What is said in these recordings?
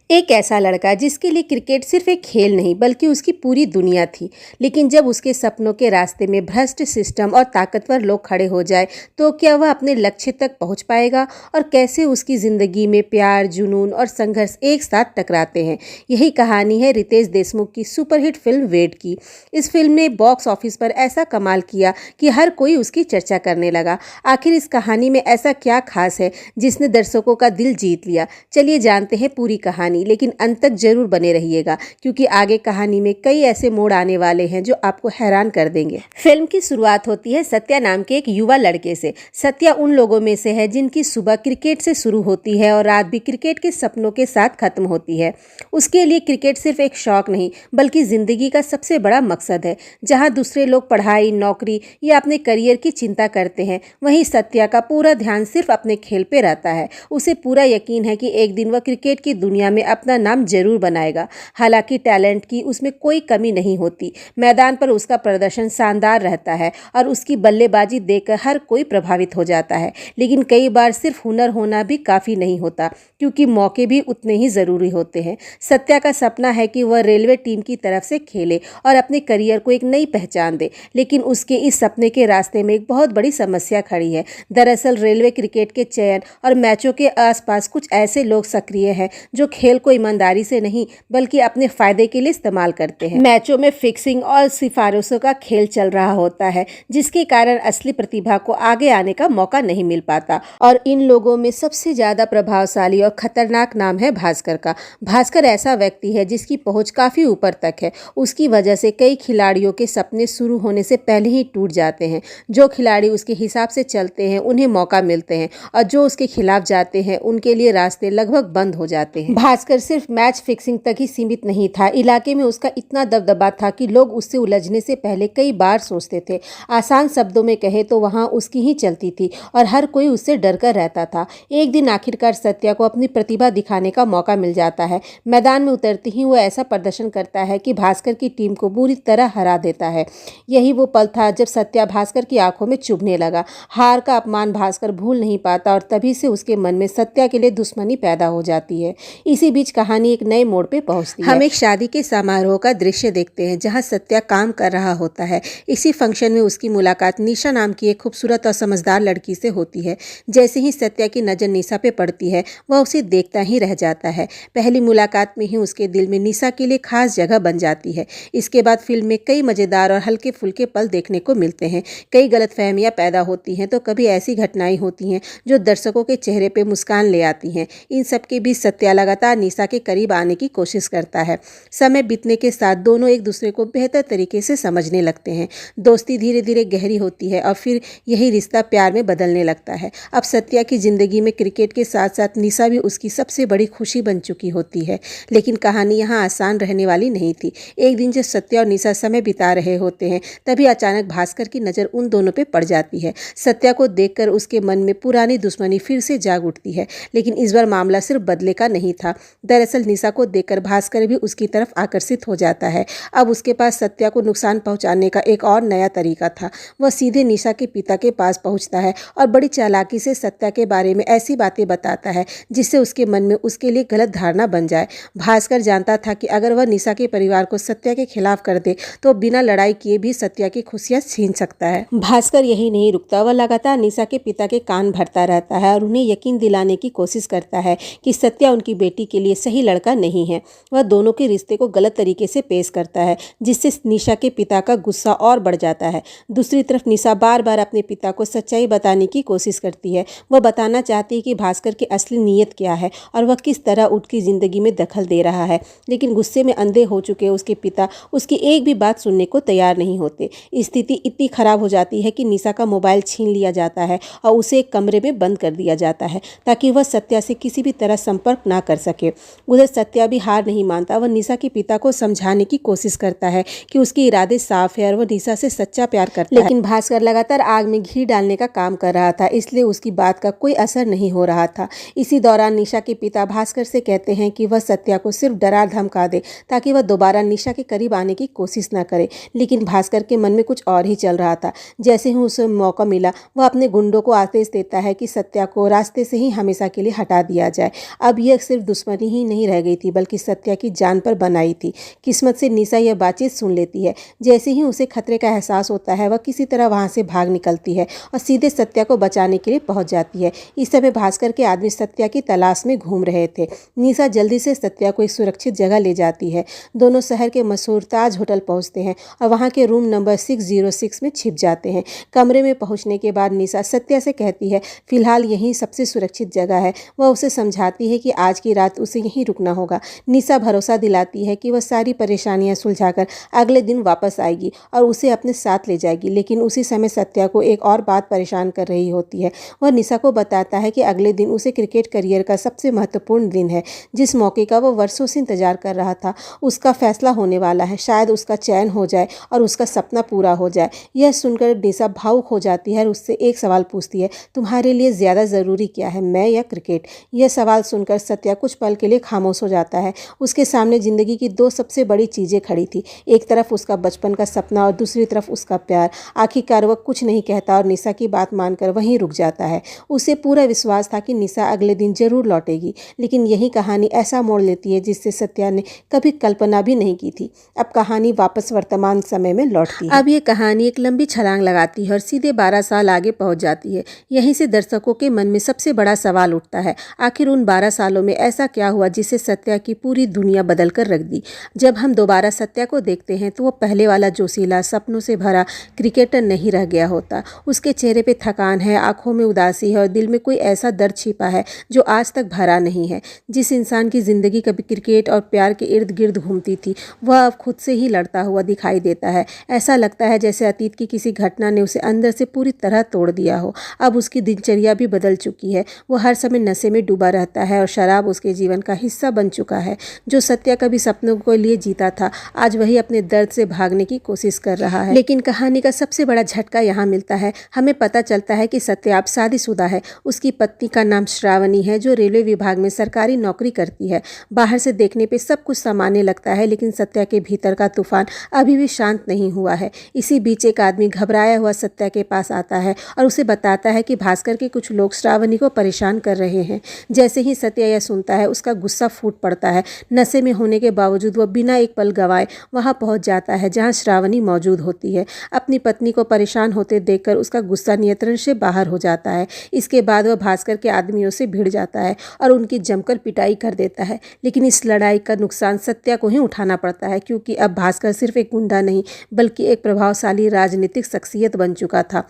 एक ऐसा लड़का जिसके लिए क्रिकेट सिर्फ एक खेल नहीं बल्कि उसकी पूरी दुनिया थी। लेकिन जब उसके सपनों के रास्ते में भ्रष्ट सिस्टम और ताकतवर लोग खड़े हो जाए तो क्या वह अपने लक्ष्य तक पहुंच पाएगा, और कैसे उसकी ज़िंदगी में प्यार, जुनून और संघर्ष एक साथ टकराते हैं। यही कहानी है रितेश देशमुख की सुपरहिट फिल्म वेड की। इस फिल्म ने बॉक्स ऑफिस पर ऐसा कमाल किया कि हर कोई उसकी चर्चा करने लगा। आखिर इस कहानी में ऐसा क्या खास है जिसने दर्शकों का दिल जीत लिया? चलिए जानते हैं पूरी कहानी, लेकिन अंत तक जरूर बने रहिएगा क्योंकि आगे कहानी में कई ऐसे मोड़ आने वाले हैं जो आपको हैरान कर देंगे। फिल्म की शुरुआत होती है सत्या नाम के एक युवा लड़के से। सत्या उन लोगों में से है जिनकी सुबह क्रिकेट से शुरू होती है और रात भी क्रिकेट के सपनों के साथ खत्म होती है। उसके लिए क्रिकेट सिर्फ एक शौक नहीं बल्कि जिंदगी का सबसे बड़ा मकसद है। जहां दूसरे लोग पढ़ाई, नौकरी या अपने करियर की चिंता करते हैं, वहीं सत्या का पूरा ध्यान सिर्फ अपने खेल पे रहता है। उसे पूरा यकीन है कि एक दिन वह क्रिकेट की दुनिया में अपना नाम जरूर बनाएगा। हालांकि टैलेंट की उसमें कोई कमी नहीं होती। मैदान पर उसका प्रदर्शन शानदार रहता है और उसकी बल्लेबाजी देखकर हर कोई प्रभावित हो जाता है। लेकिन कई बार सिर्फ हुनर होना भी काफ़ी नहीं होता, क्योंकि मौके भी उतने ही ज़रूरी होते हैं। सत्या का सपना है कि वह रेलवे टीम की तरफ से खेले और अपने करियर को एक नई पहचान दे। लेकिन उसके इस सपने के रास्ते में एक बहुत बड़ी समस्या खड़ी है। दरअसल रेलवे क्रिकेट के चयन और मैचों के आसपास कुछ ऐसे लोग सक्रिय हैं जो खेल को ईमानदारी से नहीं बल्कि अपने फायदे के लिए इस्तेमाल करते हैं। मैचों में फिक्सिंग और सिफारिशों का खेल चल रहा होता है, जिसके कारण असली प्रतिभा को आगे आने का मौका नहीं मिल पाता। और इन लोगों में सबसे ज्यादा प्रभावशाली और खतरनाक नाम है भास्कर का। भास्कर ऐसा व्यक्ति है जिसकी पहुंच काफी ऊपर तक है। उसकी वजह से कई खिलाड़ियों के सपने शुरू होने से पहले ही टूट जाते हैं। जो खिलाड़ी उसके हिसाब से चलते हैं उन्हें मौका मिलते हैं, और जो उसके खिलाफ जाते हैं उनके लिए रास्ते लगभग बंद हो जाते हैं। भास्कर सिर्फ मैच फिक्सिंग तक ही सीमित नहीं था। इलाके में उसका इतना दबदबा था कि लोग उससे उलझने से पहले कई बार सोचते थे। आसान शब्दों में कहे तो वहां उसकी ही चलती थी और हर कोई उससे डर कर रहता था। एक दिन आखिरकार सत्या को अपनी प्रतिभा दिखाने का मौका मिल जाता है। मैदान में उतरते ही वो ऐसा प्रदर्शन करता है कि भास्कर की टीम को बुरी तरह हरा देता है। यही वो पल था जब सत्या भास्कर की आंखों में चुभने लगा। हार का अपमान भास्कर भूल नहीं पाता और तभी से उसके मन में सत्या के लिए दुश्मनी पैदा हो जाती है। इसी बीच कहानी एक नए मोड़ पे पहुंचती है। हम एक शादी के समारोह का दृश्य देखते हैं जहां सत्या काम कर रहा होता है। इसी फंक्शन में उसकी मुलाकात निशा नाम की एक खूबसूरत और समझदार लड़की से होती है। जैसे ही सत्या की नज़र निशा पे पड़ती है, वह उसे देखता ही रह जाता है। पहली मुलाकात में ही उसके दिल में निशा के लिए खास जगह बन जाती है। इसके बाद फिल्म में कई मज़ेदार और हल्के फुल्के पल देखने को मिलते हैं। कई गलतफहमियां पैदा होती हैं तो कभी ऐसी घटनाएं होती हैं जो दर्शकों के चेहरे पे मुस्कान ले आती हैं। इन सब के बीच सत्या लगातार निशा के करीब आने की कोशिश करता है। समय बीतने के साथ दोनों एक दूसरे को बेहतर तरीके से समझने लगते हैं। दोस्ती धीरे धीरे गहरी होती है और फिर यही रिश्ता प्यार में बदलने लगता है। अब सत्या की जिंदगी में क्रिकेट के साथ साथ निशा भी उसकी सबसे बड़ी खुशी बन चुकी होती है। लेकिन कहानी यहाँ आसान रहने वाली नहीं थी। एक दिन जब सत्या और निशा समय बिता रहे होते हैं, तभी अचानक भास्कर की नज़र उन दोनों पर पड़ जाती है। सत्या को देखकर उसके मन में पुरानी दुश्मनी फिर से जाग उठती है। लेकिन इस बार मामला सिर्फ बदले का नहीं था। दरअसल निशा को देखकर भास्कर भी उसकी तरफ आकर्षित हो जाता है। अब उसके पास सत्या को नुकसान पहुंचाने का एक और नया तरीका था। वह सीधे निशा के पिता के पास पहुंचता है और बड़ी चालाकी से सत्या के बारे में ऐसी बातें बताता है जिससे उसके मन में उसके लिए गलत धारणा बन जाए। भास्कर जानता था कि अगर वह निशा के परिवार को सत्या के खिलाफ कर दे तो बिना लड़ाई किए भी सत्या की खुशियां छीन सकता है। भास्कर यही नहीं रुकता, वह लगातार निशा के पिता के कान भरता रहता है और उन्हें यकीन दिलाने की कोशिश करता है कि सत्या उनकी बेटी के लिए सही लड़का नहीं है। वह दोनों के रिश्ते को गलत तरीके से पेश करता है जिससे निशा के पिता का गुस्सा और बढ़ जाता है। दूसरी तरफ निशा बार बार अपने पिता को सच्चाई बताने की कोशिश करती है। वह बताना चाहती है कि भास्कर की असली नीयत क्या है और वह किस तरह उसकी ज़िंदगी में दखल दे रहा है। लेकिन गुस्से में अंधे हो चुके उसके पिता उसकी एक भी बात सुनने को तैयार नहीं होते। स्थिति इतनी खराब हो जाती है कि निशा का मोबाइल छीन लिया जाता है और उसे एक कमरे में बंद कर दिया जाता है ताकि वह सत्या से किसी भी तरह संपर्क ना कर सके। उधर सत्या भी हार नहीं मानता। वह निशा के पिता को समझाने की कोशिश करता है कि उसके इरादे साफ है और वह निशा से सच्चा प्यार करता है। लेकिन भास्कर लगातार आग में घी डालने का काम कर रहा था, इसलिए उसकी बात का कोई असर नहीं हो रहा था। इसी दौरान निशा के पिता भास्कर से कहते हैं कि वह सत्या को सिर्फ डरा धमका दे ताकि वह दोबारा निशा के करीब आने की कोशिश न करे। लेकिन भास्कर के मन में कुछ और ही चल रहा था। जैसे ही उसे मौका मिला, वह अपने गुंडों को आदेश देता है कि सत्या को रास्ते से ही हमेशा के लिए हटा दिया जाए। अब यह सिर्फ दुश्मनी श्रावणी ही नहीं रह गई थी बल्कि सत्या की जान पर बनाई थी। किस्मत से निशा यह बातचीत सुन लेती है। जैसे ही उसे खतरे का एहसास होता है वह किसी तरह वहाँ से भाग निकलती है और सीधे सत्या को बचाने के लिए पहुँच जाती है। इस समय भास्कर के आदमी सत्या की तलाश में घूम रहे थे। निशा जल्दी से सत्या को एक सुरक्षित जगह ले जाती है। दोनों शहर के मशहूर ताज होटल पहुँचते हैं और वहाँ के रूम नंबर 606 में छिप जाते हैं। कमरे में पहुँचने के बाद निशा सत्या से कहती है फिलहाल यही सबसे सुरक्षित जगह है। वह उसे समझाती है कि आज की रात उसे यहीं रुकना होगा। निशा भरोसा दिलाती है कि वह सारी परेशानियां सुलझाकर अगले दिन वापस आएगी और उसे अपने साथ ले जाएगी। लेकिन उसी समय सत्या को एक और बात परेशान कर रही होती है। वह निशा को बताता है कि अगले दिन उसे क्रिकेट करियर का सबसे महत्वपूर्ण दिन है, जिस मौके का वह वर्षों से इंतजार कर रहा था। उसका फैसला होने वाला है। शायद उसका चयन हो जाए और उसका सपना पूरा हो जाए। यह सुनकर निशा भावुक हो जाती है और उससे एक सवाल पूछती है, तुम्हारे लिए ज़्यादा ज़रूरी क्या है, मैं या क्रिकेट? यह सवाल सुनकर सत्या कुछ पल के लिए खामोश हो जाता है। उसके सामने ज़िंदगी की दो सबसे बड़ी चीज़ें खड़ी थी। एक तरफ उसका बचपन का सपना और दूसरी तरफ उसका प्यार। आखिरकार वह कुछ नहीं कहता और निशा की बात मानकर वहीं रुक जाता है। उसे पूरा विश्वास था कि निशा अगले दिन जरूर लौटेगी। लेकिन यही कहानी ऐसा मोड़ लेती है जिससे सत्या ने कभी कल्पना भी नहीं की थी। अब कहानी वापस वर्तमान समय में लौटती है। अब ये कहानी एक लंबी छलांग लगाती है और सीधे 12 साल आगे पहुंच जाती है। यहीं से दर्शकों के मन में सबसे बड़ा सवाल उठता है, आखिर उन 12 सालों में ऐसा क्या हुआ जिसे सत्या की पूरी दुनिया बदल कर रख दी। जब हम दोबारा सत्या को देखते हैं तो वो पहले वाला जोशीला, सपनों से भरा क्रिकेटर नहीं रह गया होता। उसके चेहरे पे थकान है, आंखों में उदासी है और दिल में कोई ऐसा दर्द छिपा है जो आज तक भरा नहीं है। जिस इंसान की जिंदगी कभी क्रिकेट और प्यार के इर्द गिर्द घूमती थी, वह अब खुद से ही लड़ता हुआ दिखाई देता है। ऐसा लगता है जैसे अतीत की किसी घटना ने उसे अंदर से पूरी तरह तोड़ दिया हो। अब उसकी दिनचर्या भी बदल चुकी है। वो हर समय नशे में डूबा रहता है और शराब उसके जीवन का हिस्सा बन चुका है। जो सत्या कभी सपनों के लिए जीता था, आज वही अपने दर्द से भागने की कोशिश कर रहा है। लेकिन कहानी का सबसे बड़ा झटका यहाँ मिलता है। हमें पता चलता है कि सत्या अब शादीशुदा है। उसकी पत्नी का नाम श्रावणी है, जो रेलवे विभाग में सरकारी नौकरी करती है। बाहर से देखने पे सब कुछ सामान्य लगता है, लेकिन सत्या के भीतर का तूफान अभी भी शांत नहीं हुआ है। इसी बीच एक आदमी घबराया हुआ सत्या के पास आता है और उसे बताता है कि भास्कर के कुछ लोग श्रावणी को परेशान कर रहे हैं। जैसे ही सत्या यह सुनता है, उसका गुस्सा फूट पड़ता है। नशे में होने के बावजूद वह बिना एक पल गंवाए वहां पहुंच जाता है जहां श्रावणी मौजूद होती है। अपनी पत्नी को परेशान होते देखकर उसका गुस्सा नियंत्रण से बाहर हो जाता है। इसके बाद वह भास्कर के आदमियों से भिड़ जाता है और उनकी जमकर पिटाई कर देता है। लेकिन इस लड़ाई का नुकसान सत्या को ही उठाना पड़ता है, क्योंकि अब भास्कर सिर्फ एक गुंडा नहीं बल्कि एक प्रभावशाली राजनीतिक शख्सियत बन चुका था।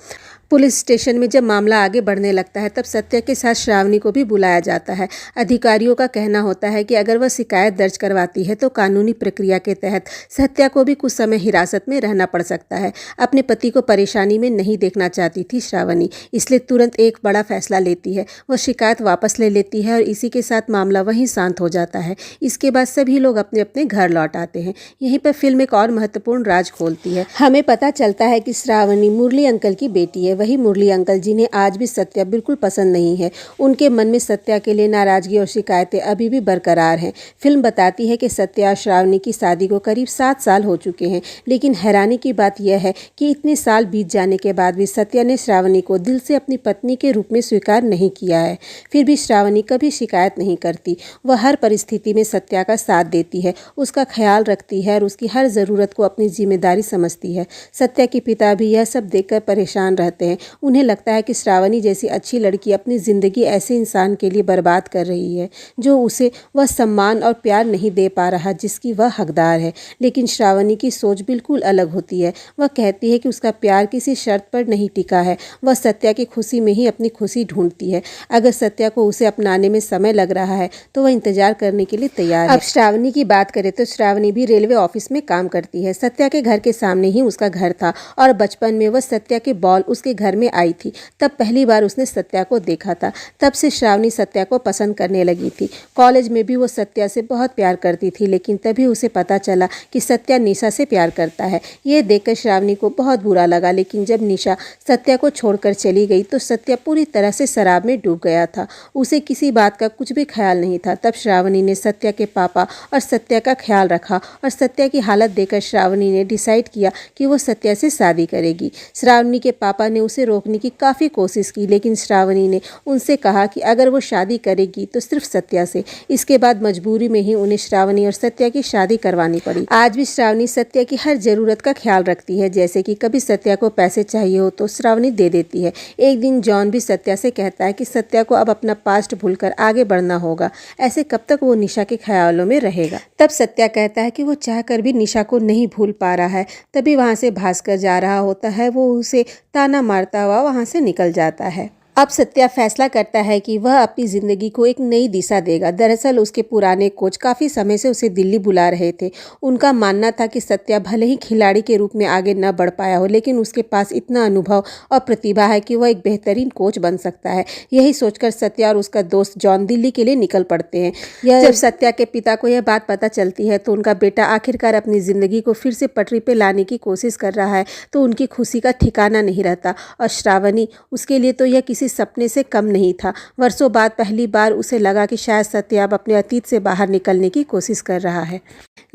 पुलिस स्टेशन में जब मामला आगे बढ़ने लगता है, तब सत्या के साथ श्रावणी को भी बुलाया जाता है। अधिकारियों का कहना होता है कि अगर वह शिकायत दर्ज करवाती है तो कानूनी प्रक्रिया के तहत सत्या को भी कुछ समय हिरासत में रहना पड़ सकता है। अपने पति को परेशानी में नहीं देखना चाहती थी श्रावणी, इसलिए तुरंत एक बड़ा फैसला लेती है। वह शिकायत वापस ले लेती है और इसी के साथ मामला वहीं शांत हो जाता है। इसके बाद सभी लोग अपने अपने घर लौट आते हैं। यहीं पर फिल्म एक और महत्वपूर्ण राज खोलती है। हमें पता चलता है कि श्रावणी मुरली अंकल की बेटी है, वही मुरली अंकल जिन्हें आज भी सत्या बिल्कुल पसंद नहीं है। उनके मन में सत्या के लिए नाराजगी और शिकायतें अभी भी बरकरार हैं। फिल्म बताती है कि सत्या और श्रावणी की शादी को करीब 7 साल हो चुके हैं, लेकिन हैरानी की बात यह है कि इतने साल बीत जाने के बाद भी सत्या ने श्रावणी को दिल से अपनी पत्नी के रूप में स्वीकार नहीं किया है। फिर भी श्रावणी कभी शिकायत नहीं करती। वह हर परिस्थिति में सत्या का साथ देती है, उसका ख्याल रखती है और उसकी हर ज़रूरत को अपनी जिम्मेदारी समझती है। सत्या के पिता भी यह सब देखकर परेशान रहते हैं। उन्हें लगता है कि श्रावणी जैसी अच्छी लड़की अपनी ज़िंदगी ऐसे इंसान के लिए बर्बाद कर रही है जो उसे वह सम्मान और प्यार नहीं दे पा रहा जिसकी वह हकदार है। लेकिन श्रावणी की सोच बिल्कुल अलग होती है। वह कहती है कि उसका प्यार किसी शर्त पर नहीं टिका है। वह सत्या की खुशी में ही अपनी खुशी ढूंढती है। अगर सत्या को उसे अपनाने में समय लग रहा है तो वह इंतजार करने के लिए तैयार है। अब श्रावणी की बात करें तो श्रावणी भी रेलवे ऑफिस में काम करती है। सत्या के घर के सामने ही उसका घर था और बचपन में वह सत्या के बॉल उसके घर में आई थी। तब पहली बार उसने सत्या को देखा था। तब से श्रावणी सत्या को पसंद करने लगी थी। कॉलेज में भी वो सत्या से बहुत प्यार करती थी, लेकिन तभी उसे पता चला कि सत्या निशा से प्यार करता है। ये देखकर श्रावणी को बहुत बुरा लगा, लेकिन जब निशा सत्या को छोड़कर चली गई तो सत्या पूरी तरह से शराब में डूब गया था। उसे किसी बात का कुछ भी ख्याल नहीं था। तब श्रावणी ने सत्या के पापा और सत्या का ख्याल रखा और सत्या की हालत देखकर श्रावणी ने डिसाइड किया कि वो सत्या से शादी करेगी। श्रावणी के पापा ने उसे रोकने की काफ़ी कोशिश की, लेकिन श्रावणी ने उनसे कहा कि अगर वो शादी करेगी तो सिर्फ सत्या से। इसके बाद मजबूरी में ही उन्हें श्रावणी और सत्या की शादी करवानी पड़ी। आज भी श्रावणी सत्या की हर ज़रूरत का ख्याल रखती है, जैसे कि कभी सत्या को पैसे चाहिए हो तो श्रावणी दे देती है। एक दिन जॉन भी सत्या से कहता है कि सत्या को अब अपना पास्ट भूलकर आगे बढ़ना होगा, ऐसे कब तक वो निशा के ख्यालों में रहेगा। तब सत्या कहता है कि वो चाहकर भी निशा को नहीं भूल पा रहा है। तभी वहाँ से भास्कर जा रहा होता है, वो उसे ताना मारता हुआ वहाँ से निकल जाता है। अब सत्या फैसला करता है कि वह अपनी ज़िंदगी को एक नई दिशा देगा। दरअसल उसके पुराने कोच काफ़ी समय से उसे दिल्ली बुला रहे थे। उनका मानना था कि सत्या भले ही खिलाड़ी के रूप में आगे न बढ़ पाया हो, लेकिन उसके पास इतना अनुभव और प्रतिभा है कि वह एक बेहतरीन कोच बन सकता है। यही सोचकर सत्या और उसका दोस्त जॉन दिल्ली के लिए निकल पड़ते हैं। जब सत्या के पिता को यह बात पता चलती है तो उनका बेटा आखिरकार अपनी ज़िंदगी को फिर से पटरी पर लाने की कोशिश कर रहा है, तो उनकी खुशी का ठिकाना नहीं रहता। और श्रावणी, उसके लिए तो यह किसी सपने से कम नहीं था। वर्षों बाद पहली बार उसे लगा कि शायद सत्या अब अपने अतीत से बाहर निकलने की कोशिश कर रहा है।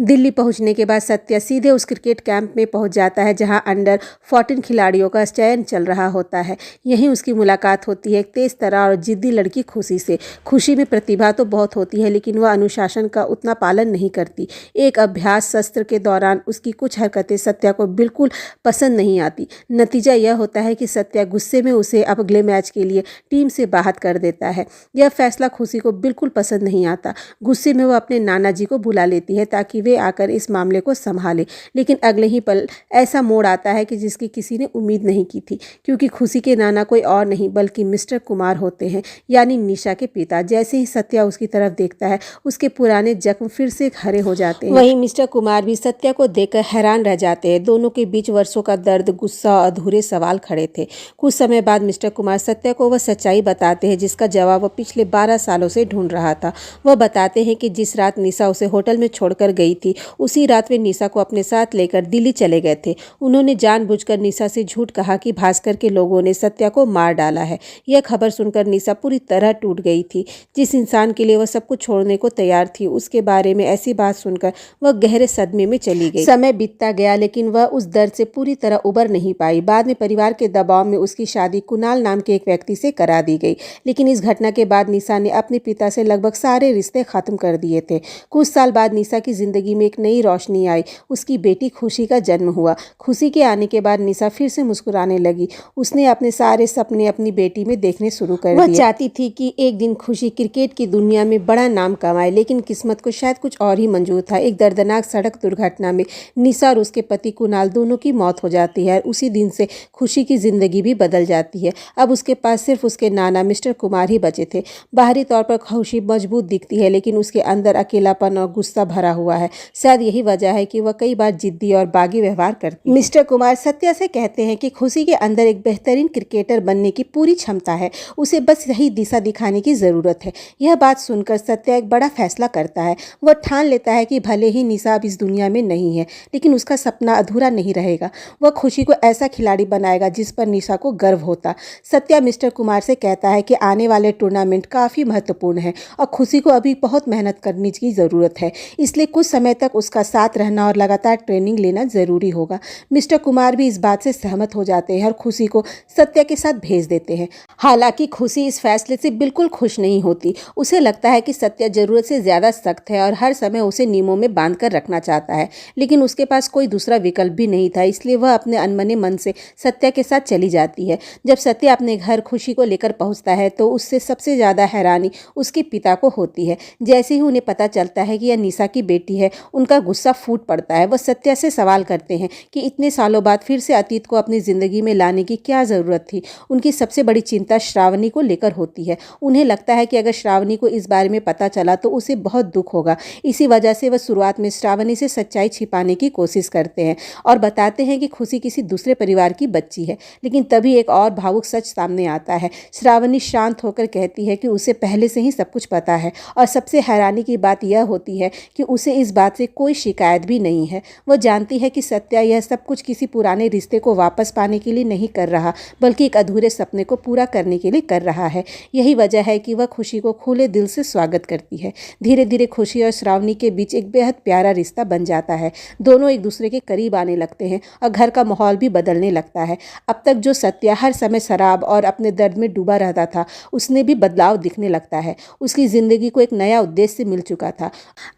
दिल्ली पहुंचने के बाद सत्या सीधे उस क्रिकेट कैंप में पहुंच जाता है जहां अंडर 14 खिलाड़ियों का चयन चल रहा होता है। यहीं उसकी मुलाकात होती है एक तेज तर्रार और जिद्दी लड़की खुशी से। खुशी में प्रतिभा तो बहुत होती है, लेकिन वह अनुशासन का उतना पालन नहीं करती। एक अभ्यास सत्र के दौरान उसकी कुछ हरकतें सत्या को बिल्कुल पसंद नहीं आती। नतीजा यह होता है कि सत्या गुस्से में उसे अब अगले मैच के लिए टीम से बाहर कर देता है। यह फैसला खुशी को बिल्कुल पसंद नहीं आता। गुस्से में वह अपने नाना जी को बुला लेती है ताकि वे आकर इस मामले को संभाले, लेकिन अगले ही पल ऐसा मोड़ आता है कि जिसकी किसी ने उम्मीद नहीं की थी, क्योंकि खुशी के नाना कोई और नहीं बल्कि मिस्टर कुमार होते हैं, यानी निशा के पिता। जैसे ही सत्या उसकी तरफ देखता है, उसके पुराने जख्म फिर से हरे हो जाते हैं। वहीं मिस्टर कुमार भी सत्या को देखकर हैरान रह जाते हैं। दोनों के बीच वर्षों का दर्द, गुस्सा और अधूरे सवाल खड़े थे। कुछ समय बाद मिस्टर कुमार सत्या को वह सच्चाई बताते हैं जिसका जवाब वह पिछले 12 सालों से ढूंढ रहा था। वह बताते हैं कि जिस रात निशा उसे होटल में छोड़कर गई थी, उसी रात वे निशा को अपने साथ लेकर दिल्ली चले गए थे। उन्होंने जानबूझकर निशा से झूठ कहा कि भास्कर के लोगों ने सत्या को मार डाला है। यह खबर सुनकर निशा पूरी तरह टूट गई थी। जिस इंसान के लिए वह सब कुछ छोड़ने को तैयार थी, उसके बारे में ऐसी बात सुनकर वह गहरे सदमे में चली गई। समय बीतता गया, लेकिन वह उस दर्द से पूरी तरह उबर नहीं पाई। बाद में परिवार के दबाव में उसकी शादी कुणाल नाम के एक व्यक्ति से करा दी गई, लेकिन इस घटना के बाद निशा ने अपने पिता से लगभग सारे रिश्ते खत्म कर दिए थे। कुछ साल बाद निशा की जिंदगी में एक नई रोशनी आई। उसकी बेटी खुशी का जन्म हुआ। खुशी के आने के बाद निशा फिर से मुस्कुराने लगी। उसने अपने सारे सपने अपनी बेटी में देखने शुरू कर दिए। वह चाहती थी कि एक दिन खुशी क्रिकेट की दुनिया में बड़ा नाम कमाए, लेकिन किस्मत को शायद कुछ और ही मंजूर था। एक दर्दनाक सड़क दुर्घटना में निशा और उसके पति कुणाल दोनों की मौत हो जाती है। उसी दिन से खुशी की जिंदगी भी बदल जाती है। अब उसके पास सिर्फ उसके नाना मिस्टर कुमार ही बचे थे। बाहरी तौर पर खुशी मजबूत दिखती है, लेकिन उसके अंदर अकेलापन और गुस्सा भरा हुआ है। शायद यही वजह है कि वह कई बार जिद्दी और बागी व्यवहार करती है। मिस्टर कुमार सत्या से कहते हैं कि खुशी के अंदर एक बेहतरीन क्रिकेटर बनने की पूरी क्षमता है, उसे बस सही दिशा दिखाने की जरूरत है। यह बात सुनकर सत्या एक बड़ा फैसला करता है। वह ठान लेता है कि भले ही निशा अब इस दुनिया में नहीं है, लेकिन उसका सपना अधूरा नहीं रहेगा। वह खुशी को ऐसा खिलाड़ी बनाएगा जिस पर निशा को गर्व होता। सत्या मिस्टर कुमार से कहता है कि आने वाले टूर्नामेंट काफ़ी महत्वपूर्ण है और खुशी को अभी बहुत मेहनत करने की ज़रूरत है, इसलिए कुछ समय तक उसका साथ रहना और लगातार ट्रेनिंग लेना ज़रूरी होगा। मिस्टर कुमार भी इस बात से सहमत हो जाते हैं और खुशी को सत्या के साथ भेज देते हैं। हालांकि खुशी इस फैसले से बिल्कुल खुश नहीं होती। उसे लगता है कि सत्या ज़रूरत से ज़्यादा सख्त है और हर समय उसे नियमों में बांध कर रखना चाहता है, लेकिन उसके पास कोई दूसरा विकल्प भी नहीं था, इसलिए वह अपने अनमने मन से सत्या के साथ चली जाती है। जब सत्या अपने घर खुशी को लेकर पहुंचता है तो उससे सबसे ज़्यादा हैरानी उसके पिता को होती है। जैसे ही उन्हें पता चलता है कि यह निशा की बेटी है, उनका गुस्सा फूट पड़ता है। वह सत्या से सवाल करते हैं कि इतने सालों बाद फिर से अतीत को अपनी ज़िंदगी में लाने की क्या ज़रूरत थी। उनकी सबसे बड़ी चिंता श्रावणी को लेकर होती है। उन्हें लगता है कि अगर श्रावणी को इस बारे में पता चला तो उसे बहुत दुख होगा। इसी वजह से वह शुरुआत में श्रावणी से सच्चाई छिपाने की कोशिश करते हैं और बताते हैं कि खुशी किसी दूसरे परिवार की बच्ची है, लेकिन तभी एक और भावुक सच सामने आता है। श्रावणी शांत होकर कहती है कि उसे पहले से ही सब कुछ पता है और सबसे हैरानी की बात यह होती है कि उसे इस बात से कोई शिकायत भी नहीं है। वह जानती है कि सत्या यह सब कुछ किसी पुराने रिश्ते को वापस पाने के लिए नहीं कर रहा, बल्कि एक अधूरे सपने को पूरा करने के लिए कर रहा है। यही वजह है कि वह खुशी को खुले दिल से स्वागत करती है। धीरे धीरे खुशी और श्रावणी के बीच एक बेहद प्यारा रिश्ता बन जाता है। दोनों एक दूसरे के करीब आने लगते हैं और घर का माहौल भी बदलने लगता है। अब तक जो सत्या हर समय शराब और अपने दर्द में डूबा रहता था, उसने भी बदलाव दिखने लगता है। उसकी जिंदगी को एक नया उद्देश्य मिल चुका था।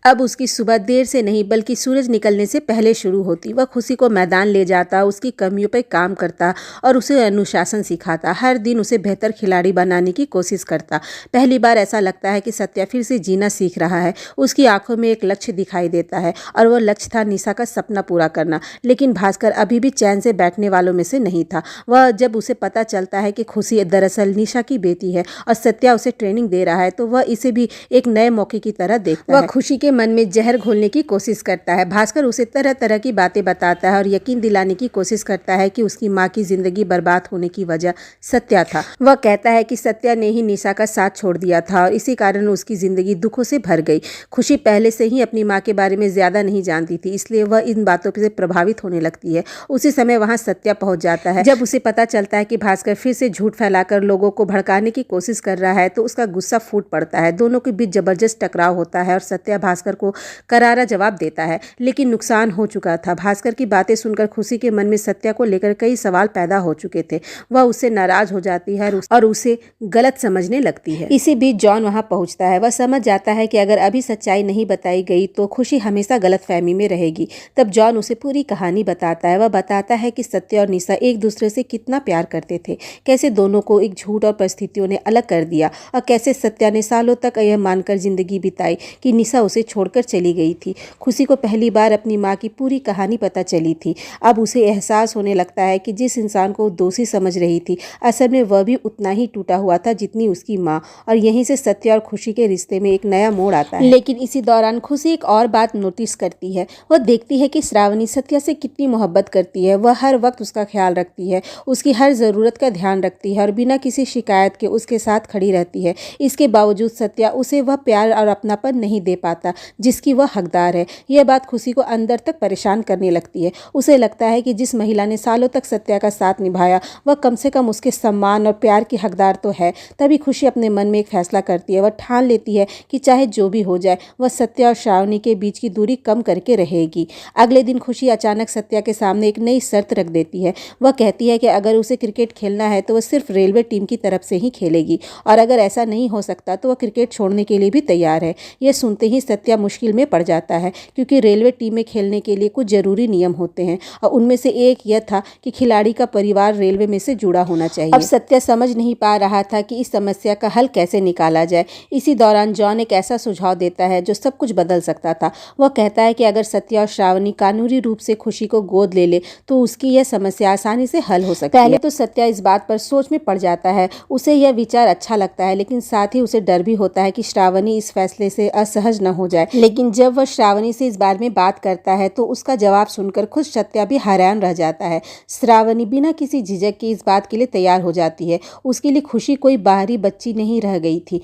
अब उसकी सुबह देर से नहीं बल्कि सूरज निकलने से पहले शुरू होती। वह खुशी को मैदान ले जाता, उसकी कमियों पर काम करता और उसे अनुशासन सिखाता। हर दिन उसे बेहतर खिलाड़ी बनाने की कोशिश करता। पहली बार ऐसा लगता है कि सत्या फिर से जीना सीख रहा है। उसकी आंखों में एक लक्ष्य दिखाई देता है और वह लक्ष्य था निशा का सपना पूरा करना। लेकिन भास्कर अभी भी चैन से बैठने वालों में से नहीं था। वह जब उसे पता चलता है कि खुशी दरअसल निशा की बेटी है और सत्या उसे ट्रेनिंग दे रहा है, तो वह इसे भी एक नए मौके की तरह देखता है। वह खुशी के मन में जहर घोलने की कोशिश करता है। भास्कर उसे तरह तरह की बातें बताता है और यकीन दिलाने की कोशिश करता है कि उसकी माँ की जिंदगी बर्बाद होने की वजह सत्या था। वह कहता है कि सत्या ने ही निशा का साथ छोड़ दिया था और इसी कारण उसकी जिंदगी दुखों से भर गई। खुशी पहले से ही अपनी माँ के बारे में ज्यादा नहीं जानती थी, इसलिए वह इन बातों से प्रभावित होने लगती है। उसी समय वहां सत्या पहुंच जाता है। जब उसे पता चलता है कि भास्कर फिर से झूठ फैलाकर लोगों को भड़काने की कोशिश कर रहा है, तो उसका गुस्सा फूट पड़ता है। दोनों के बीच जबरदस्त टकराव होता है और सत्या भास्कर को करारा जवाब देता है, लेकिन नुकसान हो चुका था। भास्कर की बातें सुनकर खुशी के मन में सत्या को लेकर कई सवाल पैदा हो चुके थे। वह उससे नाराज हो जाती है और उसे गलत समझने लगती है। इसी बीच जॉन वहां पहुंचता है। वह समझ जाता है कि अगर अभी सच्चाई नहीं बताई गई तो खुशी हमेशा गलतफहमी में रहेगी। तब जॉन उसे पूरी कहानी बताता है। वह बताता है कि सत्या और निशा एक दूसरे से कितना प्यार करते थे, कैसे दोनों को एक झूठ और परिस्थितियों ने अलग कर दिया और कैसे सत्या ने सालों तक यह मानकर जिंदगी बिताई कि निशा उसे छोड़कर चली गई थी। खुशी को पहली बार अपनी माँ की पूरी कहानी पता चली थी। अब उसे एहसास होने लगता है कि जिस इंसान को दोषी समझ रही थी, असल में वह भी उतना ही टूटा हुआ था जितनी उसकी माँ। और यहीं से सत्या और खुशी के रिश्ते में एक नया मोड़ आता है। लेकिन इसी दौरान खुशी एक और बात नोटिस करती है। वह देखती है कि श्रावणी सत्या से कितनी मोहब्बत करती है। वह हर वक्त उसका ख्याल रखती है, उसकी हर ज़रूरत का ध्यान रखती है और बिना किसी शिकायत के उसके साथ खड़ी रहती है। इसके बावजूद सत्या उसे वह प्यार और अपनापन नहीं दे पाता जिसकी वह हकदार है। यह बात खुशी को अंदर तक परेशान करने लगती है। उसे लगता है कि जिस महिला ने सालों तक सत्या का साथ निभाया, वह कम से कम उसके सम्मान और प्यार की हकदार तो है। तभी खुशी अपने मन में एक फैसला करती है। वह ठान लेती है कि चाहे जो भी हो जाए, वह सत्या और श्रावणी के बीच की दूरी कम करके रहेगी। अगले दिन खुशी अचानक सत्या के सामने एक नई शर्त रख देती है। वह कहती है कि अगर उसे क्रिकेट खेलना है तो वह सिर्फ रेलवे टीम की तरफ से ही खेलेगी और अगर ऐसा नहीं हो सकता तो वह क्रिकेट छोड़ने के लिए भी तैयार है। यह सुनते ही सत्या मुश्किल में पड़ जाता है, क्योंकि रेलवे टीम में खेलने के लिए कुछ जरूरी नियम होते हैं और उनमें से एक यह था कि खिलाड़ी का परिवार रेलवे में से जुड़ा होना चाहिए। अब सत्या समझ नहीं पा रहा था कि इस समस्या का हल कैसे निकाला जाए। इसी दौरान जॉन एक ऐसा सुझाव देता है जो सब कुछ बदल सकता था। वह कहता है कि अगर सत्या और श्रावणी कानूनी रूप से खुशी को गोद ले ले तो उसकी यह समस्या आसानी से हल हो सकती है। पहले तो सत्या इस बात पर सोच में पड़ जाता है। उसे यह विचार अच्छा लगता है, लेकिन साथ ही उसे डर भी होता है कि श्रावणी इस फैसले से असहज न हो जाए। लेकिन जब वह श्रावणी से इस बारे में बात करता है तो उसका जवाब सुनकर खुद सत्या भी हैरान रह जाता है। श्रावणी बिना किसी झिझक के इस बात के लिए तैयार हो जाती है। उसके लिए खुशी कोई बाहरी बच्ची नहीं रह गई थी।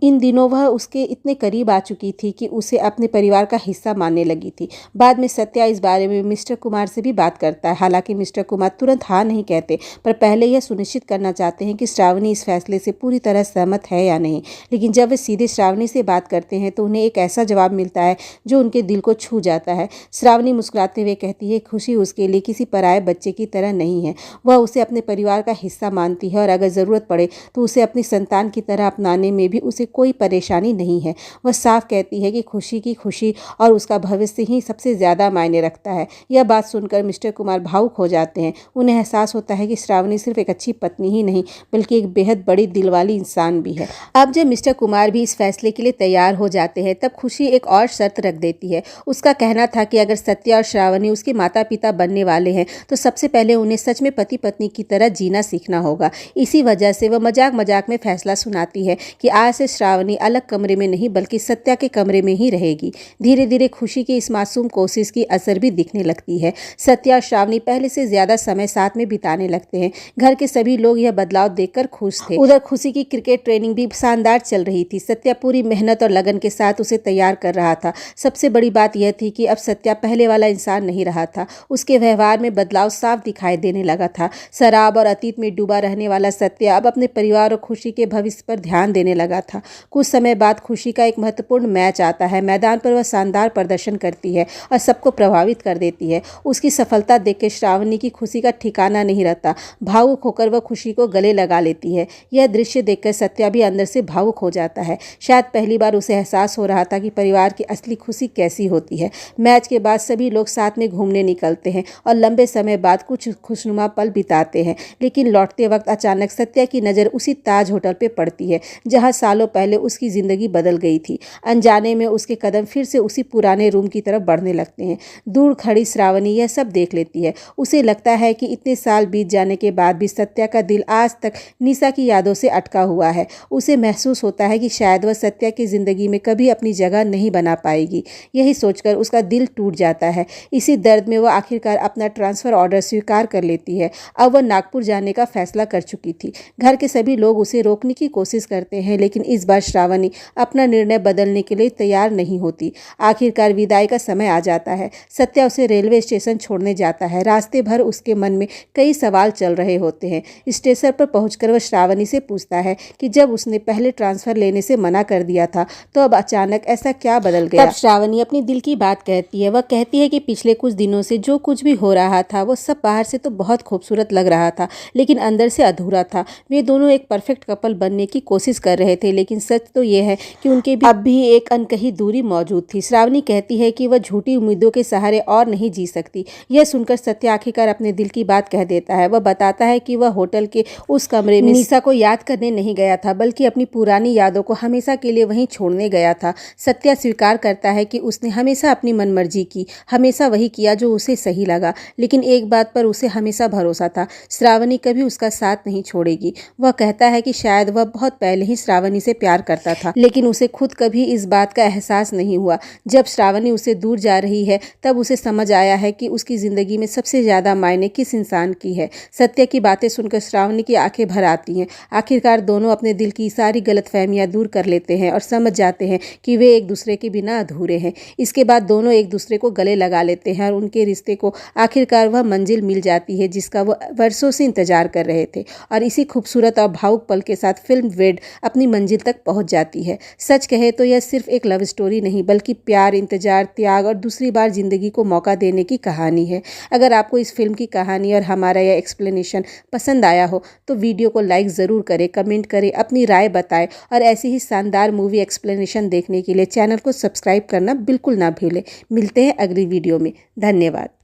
इन दिनों वह उसके इतने करीब आ चुकी थी कि उसे अपने परिवार का हिस्सा मानने लगी थी। बाद में सत्या इस बारे में मिस्टर कुमार से भी बात करता है। हालांकि मिस्टर कुमार तुरंत हाँ नहीं कहते, पर पहले यह सुनिश्चित करना चाहते हैं कि श्रावणी इस फैसले से पूरी तरह सहमत है या नहीं। लेकिन जब वे सीधे श्रावणी से बात करते हैं तो उन्हें एक ऐसा जवाब मिलता है जो उनके दिल को छू जाता है। श्रावणी मुस्कुराते हुए कहती है खुशी उसके लिए किसी पराये बच्चे की तरह नहीं है। वह उसे अपने परिवार का हिस्सा मानती है और अगर ज़रूरत पड़े तो उसे अपनी संतान की तरह अपनाने में भी उसे कोई परेशानी नहीं है। वह साफ कहती है कि खुशी की खुशी और उसका भविष्य ही सबसे ज़्यादा मायने रखता है। यह बात सुनकर मिस्टर कुमार भावुक हो जाते हैं। उन्हें एहसास होता है कि श्रावणी सिर्फ एक अच्छी पत्नी ही नहीं बल्कि एक बेहद बड़ी दिल वाली इंसान भी है। अब जब मिस्टर कुमार भी इस फैसले के लिए तैयार हो जाते हैं तब खुशी एक और शर्त रख देती है। उसका कहना था कि अगर सत्या और श्रावणी उसके माता पिता बनने वाले हैं तो सबसे पहले उन्हें सच में पति पत्नी की तरह जीना सीखना होगा। इसी वजह से वह मजाक मजाक में फैसला सुनाती है कि आज से श्रावणी अलग कमरे में नहीं बल्कि सत्या के कमरे में ही रहेगी। धीरे धीरे खुशी की इस मासूम कोशिश की असर भी दिखने लगती है। सत्या और श्रावणी पहले से ज्यादा समय साथ में बिताने लगते हैं। घर के सभी लोग यह बदलाव देखकर खुश थे। उधर खुशी की क्रिकेट ट्रेनिंग भी शानदार चल रही थी। सत्या पूरी मेहनत और लगन के साथ उसे तैयार कर रहा था। सबसे बड़ी बात यह थी कि अब सत्या पहले वाला इंसान नहीं रहा था। उसके व्यवहार में बदलाव साफ दिखाई देने लगा था। शराब और अतीत में डूबा रहने वाला सत्या अब अपने परिवार और खुशी के भविष्य पर ध्यान देने लगा था। कुछ समय बाद खुशी का एक महत्वपूर्ण मैच आता है। मैदान पर वह शानदार प्रदर्शन करती है और सबको प्रभावित कर देती है। उसकी सफलता देखकर श्रावणी की खुशी का ठिकाना नहीं रहता। भावुक होकर वह खुशी को गले लगा लेती है। यह दृश्य देखकर सत्या भी अंदर से भावुक हो जाता है। शायद पहली बार उसे एहसास हो रहा था कि परिवार की असली खुशी कैसी होती है। मैच के बाद सभी लोग साथ में घूमने निकलते हैं और लंबे समय बाद कुछ खुशनुमा पल बिताते हैं। लेकिन लौटते वक्त अचानक सत्या की नज़र उसी ताज होटल पर पड़ती है जहाँ सालों पहले उसकी ज़िंदगी बदल गई थी। अनजाने में उसके कदम फिर से उसी पुराने रूम की तरफ बढ़ने लगते हैं। दूर खड़ी श्रावणी यह सब देख लेती है। उसे लगता है कि इतने साल बीत जाने के बाद भी सत्या का दिल आज तक निशा की यादों से अटका हुआ है। उसे महसूस होता है कि शायद वह सत्या की ज़िंदगी में कभी अपनी जगह नहीं बना पाएगी। यही सोचकर उसका दिल टूट जाता है। इसी दर्द में वह आखिरकार अपना ट्रांसफ़र ऑर्डर स्वीकार कर लेती है। अब वह नागपुर जाने का फैसला कर चुकी थी। घर के सभी लोग उसे रोकने की कोशिश करते हैं, लेकिन इस बार श्रावणी अपना निर्णय बदलने के लिए तैयार नहीं होती। आखिरकार विदाई का समय आ जाता है। सत्या उसे रेलवे स्टेशन छोड़ने जाता है। रास्ते भर उसके मन में कई सवाल चल रहे होते हैं। स्टेशन पर पहुंचकर वह श्रावणी से पूछता है कि जब उसने पहले ट्रांसफ़र लेने से मना कर दिया था तो अब अचानक ऐसा क्या बदल गया। तब श्रावणी अपनी दिल की बात कहती है। वह कहती है कि पिछले कुछ दिनों से जो कुछ भी हो रहा था वो सब बाहर से तो बहुत खूबसूरत लग रहा था, लेकिन अंदर से अधूरा था। वे दोनों एक परफेक्ट कपल बनने की कोशिश कर रहे थे, लेकिन सच तो ये है कि उनके भी अब भी एक अनकही दूरी मौजूद थी। श्रावणी कहती है कि वह झूठी उम्मीदों के सहारे और नहीं जी सकती। यह सुनकर सत्या आखिरकार अपने दिल की बात कह देता है। वह बताता है कि वह होटल के उस कमरे में निशा को याद करने नहीं गया था, बल्कि अपनी पुरानी यादों को हमेशा के लिए वहीं छोड़ने गया था। सत्या स्वीकार करता है कि उसने हमेशा अपनी मनमर्जी की, हमेशा वही किया जो उसे सही लगा, लेकिन एक बात पर उसे हमेशा भरोसा था, श्रावणी कभी उसका साथ नहीं छोड़ेगी। वह कहता है कि शायद वह बहुत पहले ही श्रावणी से प्यार करता था, लेकिन उसे खुद कभी इस बात का एहसास नहीं हुआ। जब श्रावणी उसे दूर जा रही है तब उसे समझ आया है कि उसकी ज़िंदगी में सबसे ज़्यादा मायने किस इंसान की है। सत्य की बातें सुनकर श्रावणी की आंखें भर आती हैं। आखिरकार दोनों अपने दिल की सारी गलतफहमियां दूर कर लेते हैं और समझ जाते हैं कि वे एक दूसरे के बिना अधूरे हैं। इसके बाद दोनों एक दूसरे को गले लगा लेते हैं और उनके रिश्ते को आखिरकार वह मंजिल मिल जाती है जिसका वो वर्षों से इंतजार कर रहे थे। और इसी खूबसूरत और भावुक पल के साथ फिल्म वेड अपनी मंजिल तक पहुंच जाती है। सच कहे तो यह सिर्फ एक लव स्टोरी नहीं, बल्कि प्यार, इंतजार, त्याग और दूसरी बार जिंदगी को मौका देने की कहानी है। अगर आपको इस फिल्म की कहानी और हमारा यह एक्सप्लेनेशन पसंद आया हो तो वीडियो को लाइक ज़रूर करें, कमेंट करें, अपनी राय बताएं और ऐसी ही शानदार मूवी एक्सप्लेनेशन देखने के लिए चैनल को सब्सक्राइब करना बिल्कुल ना भूलें। मिलते हैं अगली वीडियो में। धन्यवाद।